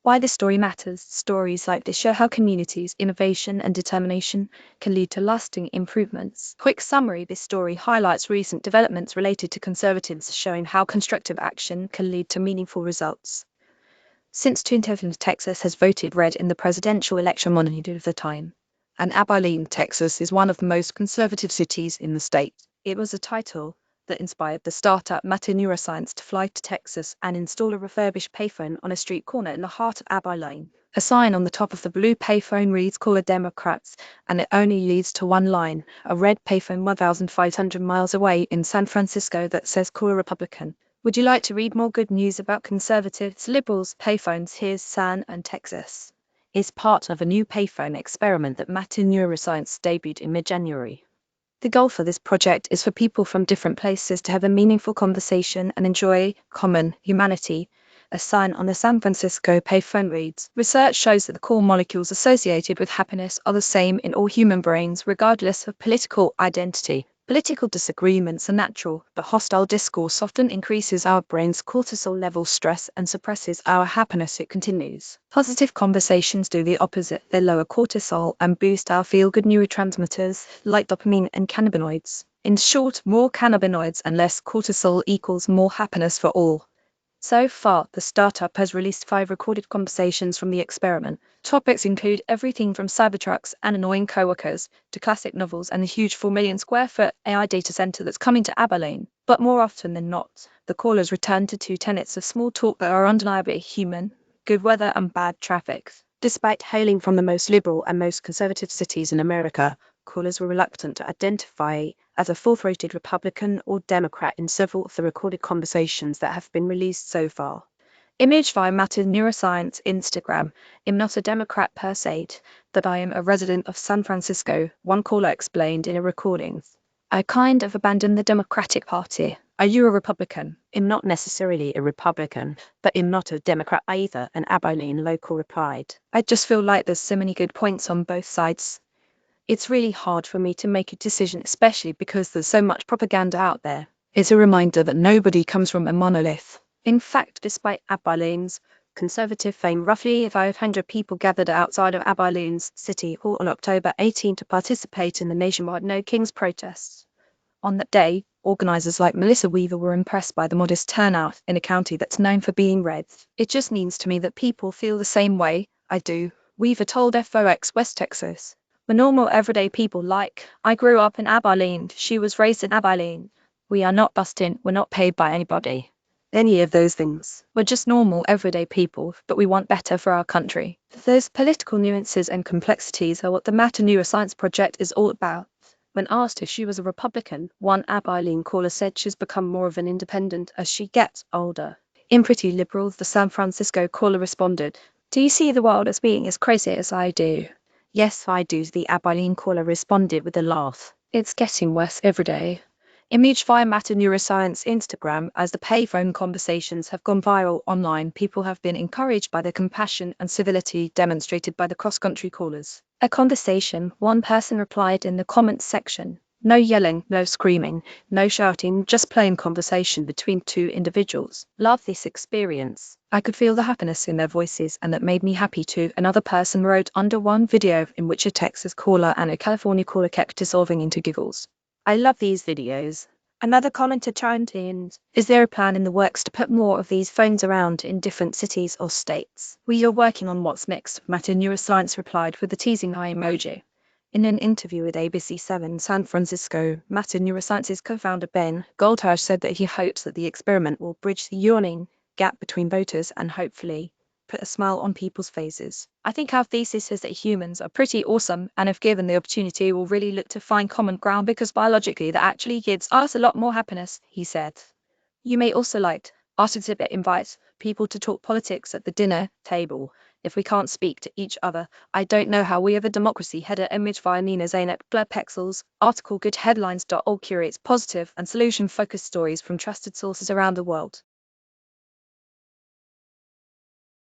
Why this story matters. Stories like this show how communities, innovation, and determination can lead to lasting improvements. Quick summary. This story highlights recent developments related to conservatives, showing how constructive action can lead to meaningful results. Since 2000, Texas has voted red in the presidential election majority of the time. And Abilene, Texas is one of the most conservative cities in the state. It was a title that inspired the startup Matter Neuroscience to fly to Texas and install a refurbished payphone on a street corner in the heart of Abilene. A sign on the top of the blue payphone reads "Call a Democrats," and it only leads to one line, a red payphone 1,500 miles away in San Francisco that says "Call a Republican." Would you like to read more good news about conservatives, liberals, payphones? Here's San and Texas is part of a new payphone experiment that Matter Neuroscience debuted in mid-January. The goal for this project is for people from different places to have a meaningful conversation and enjoy common humanity. A sign on the San Francisco payphone reads, "Research shows that the core molecules associated with happiness are the same in all human brains, regardless of political identity. Political disagreements are natural, but hostile discourse often increases our brain's cortisol level stress and suppresses our happiness." It continues. Positive conversations do the opposite. They lower cortisol and boost our feel-good neurotransmitters like dopamine and cannabinoids. In short, more cannabinoids and less cortisol equals more happiness for all. So far, the startup has released 5 recorded conversations from the experiment. Topics include everything from Cybertrucks and annoying coworkers to classic novels and the huge 4 million square foot AI data center that's coming to Abilene. But more often than not, the callers return to 2 tenets of small talk that are undeniably human: good weather and bad traffic. Despite hailing from the most liberal and most conservative cities in America, callers were reluctant to identify as a full-throated Republican or Democrat in several of the recorded conversations that have been released so far. Image via Matter Neuroscience Instagram. "I'm not a Democrat per se, but I am a resident of San Francisco," one caller explained in a recording. "I kind of abandoned the Democratic Party." "Are you a Republican?" "I'm not necessarily a Republican, but I'm not a Democrat either," an Abilene local replied. "I just feel like there's so many good points on both sides. It's really hard for me to make a decision, especially because there's so much propaganda out there." It's a reminder that nobody comes from a monolith. In fact, despite Abilene's conservative fame, roughly 500 people gathered outside of Abilene's City Hall on October 18 to participate in the nationwide No Kings protests. On that day, organizers like Melissa Weaver were impressed by the modest turnout in a county that's known for being red. "It just means to me that people feel the same way I do," Weaver told FOX West Texas. "We're normal, everyday people. Like, I grew up in Abilene. She was raised in Abilene. We are not busting. We're not paid by anybody. Any of those things. We're just normal, everyday people, but we want better for our country." Those political nuances and complexities are what the Matter Neuroscience Project is all about. When asked if she was a Republican, one Abilene caller said she's become more of an independent as she gets older. "I'm pretty liberal," the San Francisco caller responded. "Do you see the world as being as crazy as I do?" "Yes, I do," the Abilene caller responded with a laugh. "It's getting worse every day." Image via Matter Neuroscience Instagram. As the payphone conversations have gone viral online, people have been encouraged by the compassion and civility demonstrated by the cross-country callers. "A conversation," one person replied in the comments section. "No yelling, no screaming, no shouting, just plain conversation between 2 individuals. Love this experience. I could feel the happiness in their voices and that made me happy too," another person wrote under one video in which a Texas caller and a California caller kept dissolving into giggles. "I love these videos." Another commenter chimed in, "Is there a plan in the works to put more of these phones around in different cities or states?" "We are working on what's next," Matter Neuroscience replied with a teasing eye emoji. In an interview with ABC7 San Francisco, Matter Neuroscience's co-founder Ben Goldhash said that he hopes that the experiment will bridge the yawning gap between voters and hopefully put a smile on people's faces. "I think our thesis is that humans are pretty awesome, and if given the opportunity will really look to find common ground because biologically that actually gives us a lot more happiness," he said. You may also like us exhibit invite people to talk politics at the dinner table. If we can't speak to each other, I don't know how we have a democracy. Header image via Nina Zainab Pexels. Article goodheadlines.org curates positive and solution-focused stories from trusted sources around the world.